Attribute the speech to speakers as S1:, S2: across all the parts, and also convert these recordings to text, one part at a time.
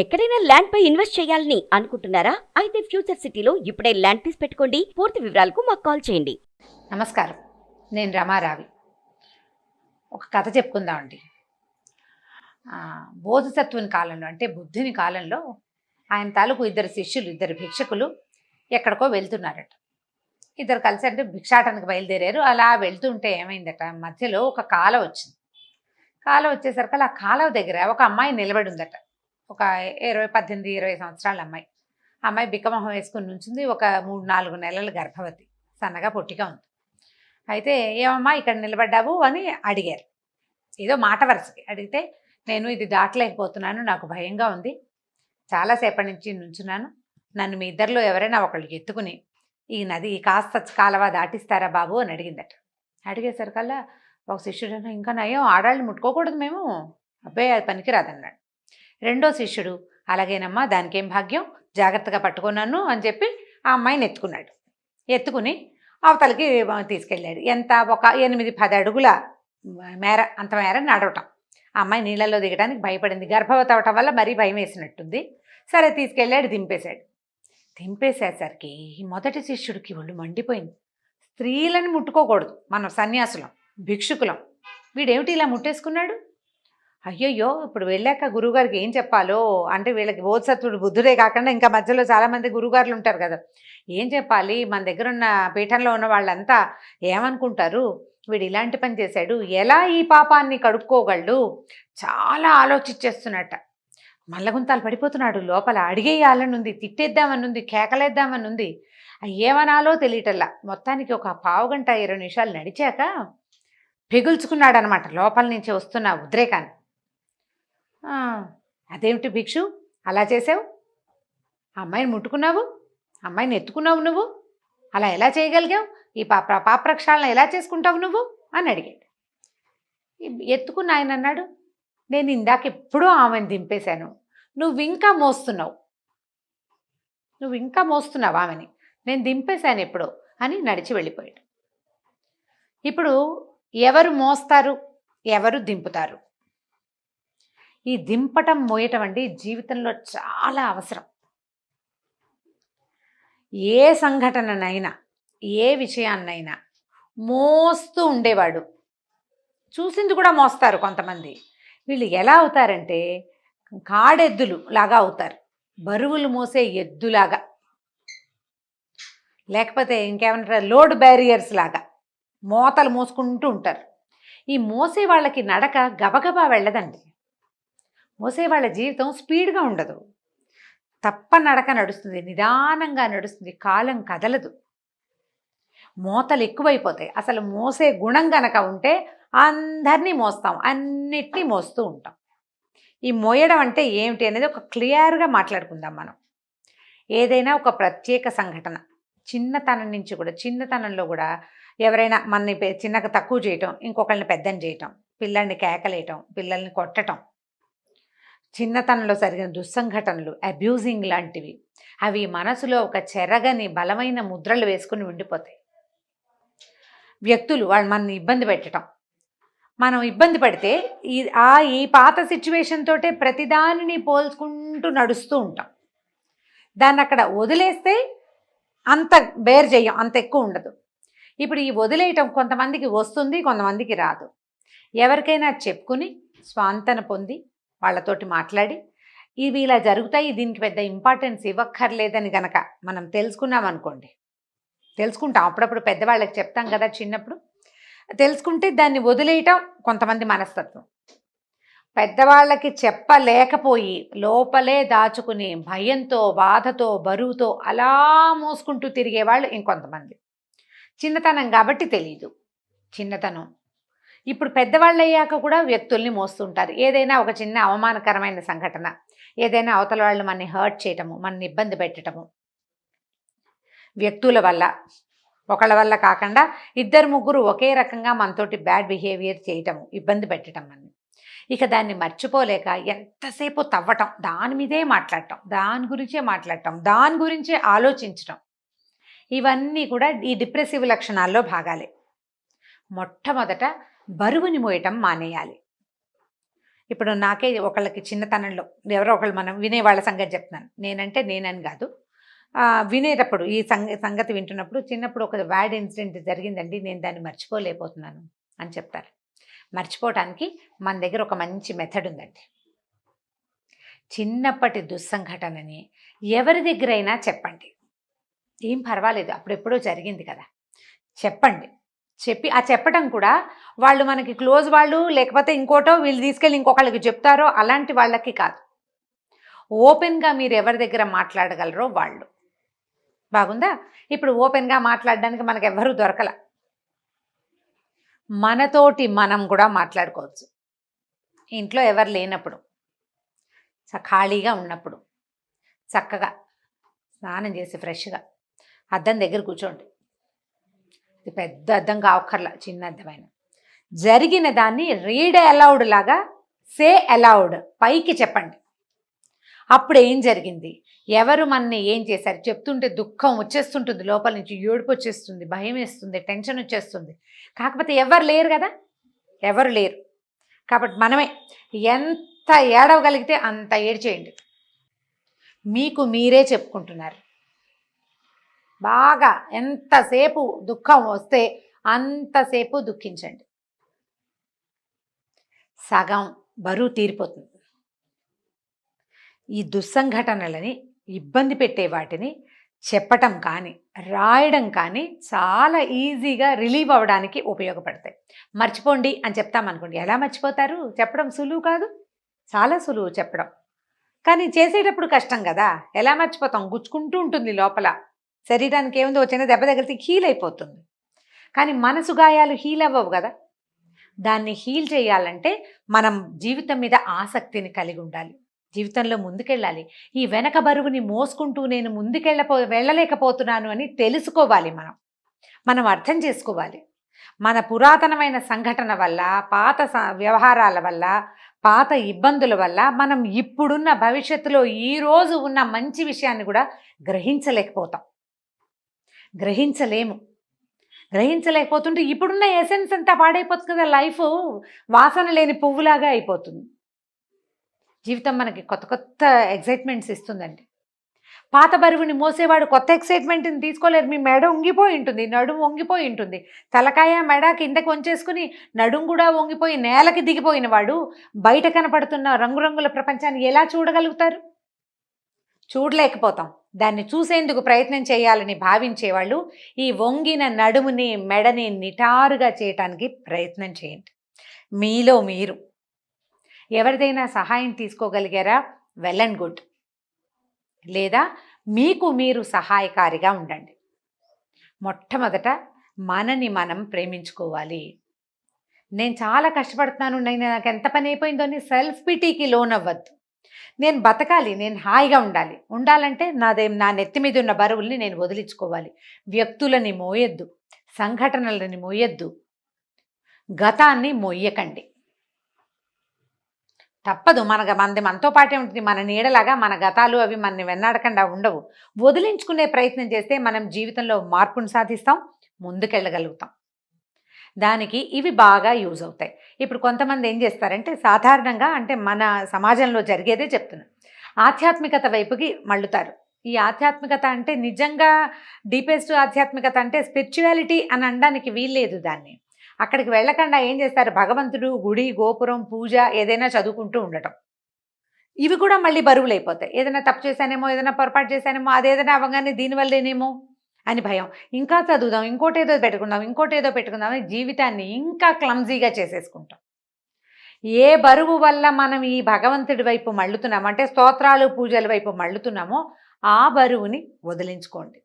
S1: ఎక్కడైనా ల్యాండ్ పై ఇన్వెస్ట్ చేయాలని అనుకుంటున్నారా? అయితే ఫ్యూచర్ సిటీలో ఇప్పుడే ల్యాండ్ పీస్ పెట్టుకోండి. పూర్తి వివరాలకు మాకు కాల్ చేయండి.
S2: నమస్కారం, నేను రమారావి. ఒక కథ చెప్పుకుందామండి. బోధిసత్వుని కాలంలో, అంటే బుద్ధుని కాలంలో ఆయన తాలూకు ఇద్దరు శిష్యులు, ఇద్దరు భిక్షకులు ఎక్కడికో వెళ్తున్నారట. ఇద్దరు కలిసి అంటే భిక్షాటనకు బయలుదేరారు. అలా వెళ్తుంటే ఏమైందట, మధ్యలో ఒక కాల వచ్చింది. కాల వచ్చేసరికి ఆ కాలువ దగ్గర ఒక అమ్మాయి నిలబడి ఉందట. ఒక 18-20 సంవత్సరాల అమ్మాయి. అమ్మాయి బిక్కమొహం వేసుకుని నుంచింది. ఒక 3-4 నెలల గర్భవతి, సన్నగా పొట్టిగా ఉంది. అయితే ఏమమ్మా ఇక్కడ నిలబడ్డావు అని అడిగారు. ఏదో మాట వరుసకి అడిగితే, నేను ఇది దాటలేకపోతున్నాను, నాకు భయంగా ఉంది, చాలాసేపటి నుంచి నుంచున్నాను, నన్ను మీ ఇద్దరిలో ఎవరైనా ఒకళ్ళు ఎత్తుకుని ఈ నది కాస్త కాలవ దాటిస్తారా బాబు అని అడిగిందట. అడిగేసరికల్లా ఒక శిష్యుడు, ఇంకా నయం, ఆడాళ్ళని ముట్టుకోకూడదు మేము, అబ్బాయి అది పనికిరాదన్నాడు. రెండో శిష్యుడు, అలాగేనమ్మా, దానికేం భాగ్యం, జాగ్రత్తగా పట్టుకున్నాను అని చెప్పి ఆ అమ్మాయిని ఎత్తుకున్నాడు. ఎత్తుకుని అవతలకి తీసుకెళ్ళాడు. ఎంత, ఒక 8-10 అడుగుల మేర, అంత మేర నడవటం. ఆ అమ్మాయి నీళ్ళల్లో దిగడానికి భయపడింది. గర్భవతి అవటం వల్ల మరీ భయం వేసినట్టుంది. సరే తీసుకెళ్ళాడు, దింపేశాడు. దింపేసేసరికి మొదటి శిష్యుడికి ఒళ్ళు మండిపోయింది. స్త్రీలను ముట్టుకోకూడదు, మనం సన్యాసులం, భిక్షుకులం, వీడేమిటి ఇలా ముట్టేసుకున్నాడు? అయ్యయ్యో, ఇప్పుడు వెళ్ళాక గురువుగారికి ఏం చెప్పాలో, అంటే వీళ్ళకి బోధిసత్వుడు బుద్ధుడే కాకుండా ఇంకా మధ్యలో చాలామంది గురువుగారులు ఉంటారు కదా, ఏం చెప్పాలి, మన దగ్గర ఉన్న పీఠంలో ఉన్న వాళ్ళంతా ఏమనుకుంటారు, వీడు ఇలాంటి పని చేశాడు, ఎలా ఈ పాపాన్ని కడుక్కోగలడు, చాలా ఆలోచించేస్తున్నట్ట. మల్లగుంతాలు పడిపోతున్నాడు లోపల. అడిగేయాలనుంది, తిట్టేద్దామనుంది, కేకలేద్దామనుంది, ఏమనాలో తెలియటల్లా. మొత్తానికి ఒక పావుగంట 20 నిమిషాలు నడిచాక పెగుల్చుకున్నాడు అనమాట లోపల నుంచి వస్తున్న ఉద్రేకాన్ని. అదేమిటి భిక్షు అలా చేసావు, అమ్మాయిని ముట్టుకున్నావు, అమ్మాయిని ఎత్తుకున్నావు, నువ్వు అలా ఎలా చేయగలిగావు, ఈ పాపరక్షాలను ఎలా చేసుకుంటావు నువ్వు అని అడిగాడు. ఎత్తుకున్న ఆయన అన్నాడు, నేను ఇందాక ఎప్పుడూ ఆమెను దింపేశాను, నువ్వు ఇంకా మోస్తున్నావు ఆమెని, నేను దింపేశాను ఎప్పుడో అని నడిచి వెళ్ళిపోయాడు. ఇప్పుడు ఎవరు మోస్తారు, ఎవరు దింపుతారు? ఈ దింపటం, మోయటం అండి జీవితంలో చాలా అవసరం. ఏ సంఘటననైనా, ఏ విషయాన్నైనా మోస్తూ ఉండేవాడు. చూసింది కూడా మోస్తారు కొంతమంది. వీళ్ళు ఎలా అవుతారంటే కాడెద్దులు లాగా అవుతారు, బరువులు మోసే ఎద్దులాగా, లేకపోతే ఇంకేమంటారు, లోడ్ బ్యారియర్స్ లాగా మోతలు మోసుకుంటూ ఉంటారు. ఈ మోసే వాళ్ళకి నడక గబగబా వెళ్ళదండి. మోసే వాళ్ళ జీవితం స్పీడ్గా ఉండదు, తప్ప నడక నడుస్తుంది, నిదానంగా నడుస్తుంది, కాలం కదలదు, మోతలు ఎక్కువైపోతాయి. అసలు మోసే గుణం గనక ఉంటే అందరినీ మోస్తాం, అన్నిటినీ మోస్తూ ఉంటాం. ఈ మోయడం అంటే ఏమిటి అనేది ఒక క్లియర్గా మాట్లాడుకుందాం మనం. ఏదైనా ఒక ప్రత్యేక సంఘటన, చిన్నతనంలో కూడా ఎవరైనా మనని చిన్నగా తక్కువ చేయటం, ఇంకొకళ్ళని పెద్దని చేయటం, పిల్లల్ని కేకలేయటం, పిల్లల్ని కొట్టటం, చిన్నతనంలో జరిగిన దుస్సంఘటనలు, అబ్యూజింగ్ లాంటివి, అవి మనసులో ఒక చెరగని బలమైన ముద్రలు వేసుకుని ఉండిపోతాయి. వ్యక్తులు వాళ్ళు మనని ఇబ్బంది పెట్టడం, మనం ఇబ్బంది పడితే ఈ పాత సిచ్యువేషన్ తోటే ప్రతిదానిని పోల్చుకుంటూ నడుస్తూ ఉంటాం. దాన్ని అక్కడ వదిలేస్తే అంత బేర్ చేయం, అంత ఎక్కువ ఉండదు. ఇప్పుడు ఈ వదిలేయటం కొంతమందికి వస్తుంది, కొంతమందికి రాదు. ఎవరికైనా చెప్పుకుని స్వాంతన పొంది వాళ్ళతోటి మాట్లాడి, ఇవి ఇలా జరుగుతాయి, దీనికి పెద్ద ఇంపార్టెన్స్ ఇవ్వక్కర్లేదని గనక మనం తెలుసుకున్నాం అనుకోండి, తెలుసుకుంటాం అప్పుడప్పుడు, పెద్దవాళ్ళకి చెప్తాం కదా చిన్నప్పుడు, తెలుసుకుంటే దాన్ని వదిలేయటం కొంతమంది మనస్తత్వం. పెద్దవాళ్ళకి చెప్పలేకపోయి లోపలే దాచుకుని భయంతో, బాధతో, బరువుతో అలా మోసుకుంటూ తిరిగేవాళ్ళు ఇంకొంతమంది. చిన్నతనం కాబట్టి తెలీదు, చిన్నతనం. ఇప్పుడు పెద్దవాళ్ళు అయ్యాక కూడా వ్యక్తుల్ని మోస్తుంటారు. ఏదైనా ఒక చిన్న అవమానకరమైన సంఘటన, ఏదైనా అవతల వాళ్ళు మనని హర్ట్ చేయటము, మనని ఇబ్బంది పెట్టడము, వ్యక్తుల వల్ల, ఒకళ్ళ వల్ల కాకుండా 2-3 ఒకే రకంగా మనతోటి బ్యాడ్ బిహేవియర్ చేయటము, ఇబ్బంది పెట్టడం అని. ఇక దాన్ని మర్చిపోలేక ఎంతసేపు తవ్వటం, దాని మీదే మాట్లాడటం, దాని గురించే ఆలోచించటం, ఇవన్నీ కూడా ఈ డిప్రెసివ్ లక్షణాల్లో భాగాలే. మొట్టమొదట బరువుని మోయటం మానేయాలి. ఇప్పుడు నాకే ఒకళ్ళకి చిన్నతనంలో ఎవరో ఒకళ్ళు మనం వినేవాళ్ళ సంగతి చెప్తున్నాను. నేనని కాదు. వినేటప్పుడు ఈ సంగతి వింటున్నప్పుడు చిన్నప్పుడు ఒక బ్యాడ్ ఇన్సిడెంట్ జరిగిందండి, నేను దాన్ని మర్చిపోలేకపోతున్నాను అని చెప్తారు. మర్చిపోవటానికి మన దగ్గర ఒక మంచి మెథడ్ ఉందండి. చిన్నప్పటి దుస్సంఘటనని ఎవరి దగ్గరైనా చెప్పండి. ఏం పర్వాలేదు, అప్పుడెప్పుడో జరిగింది కదా, చెప్పండి. చెప్పి ఆ చెప్పడం కూడా వాళ్ళు మనకి క్లోజ్ వాళ్ళు లేకపోతే ఇంకోటో వీళ్ళు తీసుకెళ్ళి ఇంకొకళ్ళకి చెప్తారో అలాంటి వాళ్ళకి కాదు. ఓపెన్గా మీరు ఎవరి దగ్గర మాట్లాడగలరో వాళ్ళు. బాగుందా? ఇప్పుడు ఓపెన్గా మాట్లాడడానికి మనకు ఎవ్వరూ దొరకల. మనతోటి మనం కూడా మాట్లాడుకోవచ్చు. ఇంట్లో ఎవరు లేనప్పుడు, ఖాళీగా ఉన్నప్పుడు చక్కగా స్నానం చేసి ఫ్రెష్గా అద్దం దగ్గర కూర్చోండి. ఇది పెద్ద అద్దం కావక్కర్లా, చిన్న అద్దమైన. జరిగిన దాన్ని రీడ్ అలౌడ్ లాగా సే అలౌడ్ పైకి చెప్పండి. అప్పుడు ఏం జరిగింది, ఎవరు మనని ఏం చేశారు చెప్తుంటే దుఃఖం వచ్చేస్తుంటుంది, లోపల నుంచి ఏడుపు వచ్చేస్తుంది, భయం వేస్తుంది, టెన్షన్ వచ్చేస్తుంది. కాకపోతే ఎవరు లేరు కదా, ఎవరు లేరు కాబట్టి మనమే ఎంత ఏడవగలిగితే అంత ఏడ్చేయండి. మీకు మీరే చెప్పుకుంటున్నారు. బాగా ఎంతసేపు దుఃఖం వస్తే అంతసేపు దుఃఖించండి. సగం బరువు తీరిపోతుంది. ఈ దుస్సంఘటనలని, ఇబ్బంది పెట్టే వాటిని చెప్పటం కానీ రాయడం కానీ చాలా ఈజీగా రిలీవ్ అవ్వడానికి ఉపయోగపడతాయి. మర్చిపోండి అని చెప్తామనుకోండి, ఎలా మర్చిపోతారు? చెప్పడం సులువు కాదు, చాలా సులువు చెప్పడం, కానీ చేసేటప్పుడు కష్టం కదా. ఎలా మర్చిపోతాం? గుచ్చుకుంటూ ఉంటుంది లోపల. శరీరానికి ఏముందో చిన్న దెబ్బ తగిలితే హీల్ అయిపోతుంది, కానీ మనసు గాయాలు హీల్ అవ్వవు కదా. దాన్ని హీల్ చేయాలంటే మనం జీవితం మీద ఆసక్తిని కలిగి ఉండాలి, జీవితంలో ముందుకెళ్ళాలి. ఈ వెనక బరువుని మోసుకుంటూ నేను వెళ్ళలేకపోతున్నాను అని తెలుసుకోవాలి. మనం అర్థం చేసుకోవాలి. మన పురాతనమైన సంఘటన వల్ల, పాత వ్యవహారాల వల్ల, పాత ఇబ్బందుల వల్ల మనం ఇప్పుడున్న భవిష్యత్తులో ఈరోజు ఉన్న మంచి విషయాన్ని కూడా గ్రహించలేకపోతుంటే ఇప్పుడున్న ఎసెన్స్ అంతా పాడైపోతుంది కదా. లైఫ్ వాసన లేని పువ్వులాగా అయిపోతుంది. జీవితం మనకి కొత్త కొత్త ఎక్సైట్మెంట్స్ ఇస్తుందండి. పాత బరువుని మోసేవాడు కొత్త ఎక్సైట్మెంట్ని తీసుకోలేరు. మీ మెడ వంగిపోయి ఉంటుంది, నడుము వంగిపోయి ఉంటుంది, తలకాయ మెడ కిందకి వంచేసుకుని నడుము కూడా వంగిపోయి నేలకి దిగిపోయిన వాడు బయట కనపడుతున్న రంగురంగుల ప్రపంచాన్ని ఎలా చూడగలుగుతారు? చూడలేకపోతాం. దాన్ని చూసేందుకు ప్రయత్నం చేయాలని భావించేవాళ్ళు ఈ వంగిన నడుముని, మెడని నిటారుగా చేయటానికి ప్రయత్నం చేయండి. మీలో మీరు ఎవరిదైనా సహాయం తీసుకోగలిగారా? Well and good. లేదా మీకు మీరు సహాయకారిగా ఉండండి. మొట్టమొదట మనని మనం ప్రేమించుకోవాలి. నేను చాలా కష్టపడుతున్నాను, నాకు ఎంత పని అయిపోయిందో అని సెల్ఫ్ పిటీకి లోనవ్వద్దు. నేను బతకాలి, నేను హాయిగా ఉండాలంటే నా నెత్తి మీద ఉన్న బరువుల్ని నేను వదిలించుకోవాలి. వ్యక్తులని మోయొద్దు, సంఘటనలని మోయొద్దు, గతాన్ని మొయ్యకండి. తప్పదు, మనతో పాటే ఉంటుంది. మన నీడలాగా మన గతాలు అవి మనని వెన్నాడకుండా ఉండవు. వదిలించుకునే ప్రయత్నం చేస్తే మనం జీవితంలో మార్పును సాధిస్తాం, ముందుకెళ్ళగలుగుతాం. దానికి ఇవి బాగా యూజ్ అవుతాయి. ఇప్పుడు కొంతమంది ఏం చేస్తారంటే సాధారణంగా, అంటే మన సమాజంలో జరిగేదే చెప్తున్నా, ఆధ్యాత్మికత వైపుకి మళ్ళుతారు. ఈ ఆధ్యాత్మికత అంటే నిజంగా డీపెస్ట్ ఆధ్యాత్మికత అంటే స్పిరిచువాలిటీ అని అనడానికి వీల్లేదు. దాన్ని అక్కడికి వెళ్ళకుండా ఏం చేస్తారు, భగవంతుడు, గుడి, గోపురం, పూజ ఏదైనా చదువుకుంటూ ఉండటం. ఇవి కూడా మళ్ళీ బరువులు అయిపోతాయి. ఏదైనా తప్పు చేశానేమో, ఏదైనా పొరపాటు చేశానేమో, అదేదైనా అవగానే దీనివల్లేనేమో అని భయం. ఇంకా చదువుదాం, ఇంకోటేదో పెట్టుకుందాం అని జీవితాన్ని ఇంకా క్లమ్జీగా చేసేసుకుంటాం. ఏ బరువు వల్ల మనం ఈ భగవంతుడి వైపు మళ్ళుతున్నామో, అంటే స్తోత్రాలు, పూజల వైపు మళ్ళుతున్నామో ఆ బరువుని వదిలించుకోండి.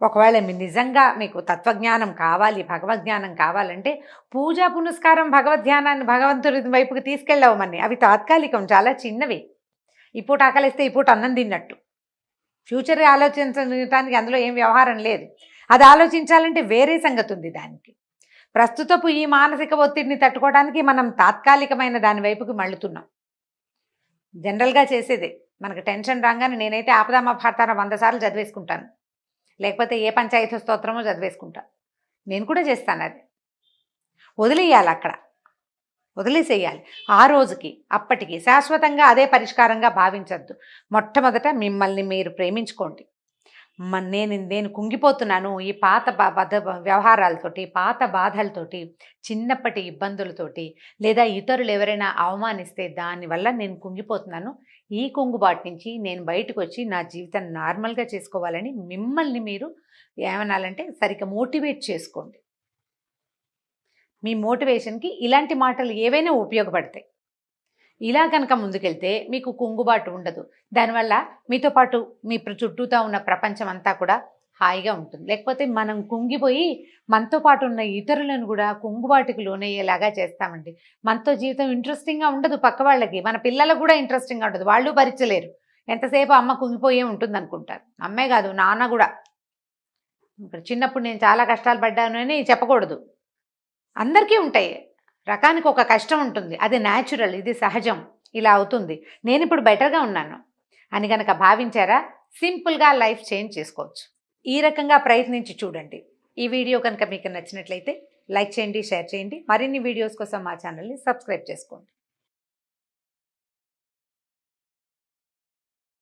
S2: ఒకవేళ నిజంగా మీకు తత్వజ్ఞానం కావాలి, భగవద్జ్ఞానం కావాలంటే పూజా పునస్కారం భగవంతుడి వైపుకి తీసుకెళ్ళవమని. అవి తాత్కాలికం, చాలా చిన్నవి. ఇప్పుడు ఆకలిస్తే ఇప్పుడు అన్నం తిన్నట్టు. ఫ్యూచర్ ఆలోచించడానికి అందులో ఏం వ్యవహారం లేదు. అది ఆలోచించాలంటే వేరే సంగతి ఉంది. దానికి ప్రస్తుతపు ఈ మానసిక ఒత్తిడిని తట్టుకోవడానికి మనం తాత్కాలికమైన దాని వైపుకి మళ్ళుతున్నాం. జనరల్గా చేసేదే, మనకు టెన్షన్ రాగానే నేనైతే ఆపదామపహర్తాన 100 సార్లు చదివేసుకుంటాను, లేకపోతే ఏ పంచాయతీ స్తోత్రమో చదివేసుకుంటాను. నేను కూడా చేస్తాను. అది వదిలేయాలి, అక్కడ వదిలేసేయాలి ఆ రోజుకి. అప్పటికి శాశ్వతంగా అదే పరిష్కారంగా భావించద్దు. మొట్టమొదట మిమ్మల్ని మీరు ప్రేమించుకోండి. నేను కుంగిపోతున్నాను ఈ పాత వ్యవహారాలతోటి, పాత బాధలతోటి, చిన్నప్పటి ఇబ్బందులతోటి, లేదా ఇతరులు ఎవరైనా అవమానిస్తే దానివల్ల నేను కుంగిపోతున్నాను. ఈ కుంగుబాటు నుంచి నేను బయటకు వచ్చి నా జీవితాన్ని నార్మల్గా చేసుకోవాలని మిమ్మల్ని మీరు ఏమనాలంటే సరిగ్గా మోటివేట్ చేసుకోండి. మీ మోటివేషన్కి ఇలాంటి మాటలు ఏవైనా ఉపయోగపడతాయి. ఇలా కనుక ముందుకెళ్తే మీకు కుంగుబాటు ఉండదు. దానివల్ల మీతో పాటు మీ చుట్టూతా ఉన్న ప్రపంచం అంతా కూడా హాయిగా ఉంటుంది. లేకపోతే మనం కుంగిపోయి మనతో పాటు ఉన్న ఇతరులను కూడా కుంగుబాటుకు లోనయ్యేలాగా చేస్తామండి. మనతో జీవితం ఇంట్రెస్టింగ్గా ఉండదు. పక్క వాళ్ళకి, మన పిల్లలకు కూడా ఇంట్రెస్టింగ్గా ఉండదు. వాళ్ళు భరించలేరు. ఎంతసేపు అమ్మ కుంగిపోయే ఉంటుంది అనుకుంటారు. అమ్మే కాదు, నాన్న కూడా. ఇక్కడ చిన్నప్పుడు నేను చాలా కష్టాలు పడ్డాను అని చెప్పకూడదు. అందరికీ ఉంటాయి. రకానికి ఒక కష్టం ఉంటుంది. అది న్యాచురల్, ఇది సహజం. ఇలా అవుతుంది. నేను ఇప్పుడు బెటర్గా ఉన్నాను అని కనుక భావించారా, సింపుల్గా లైఫ్ చేంజ్ చేసుకోవచ్చు. ఈ రకంగా ప్రయత్నించి చూడండి. ఈ వీడియో కనుక మీకు నచ్చినట్లయితే లైక్ చేయండి, షేర్ చేయండి. మరిన్ని వీడియోస్ కోసం మా ఛానల్ని సబ్స్క్రైబ్ చేసుకోండి.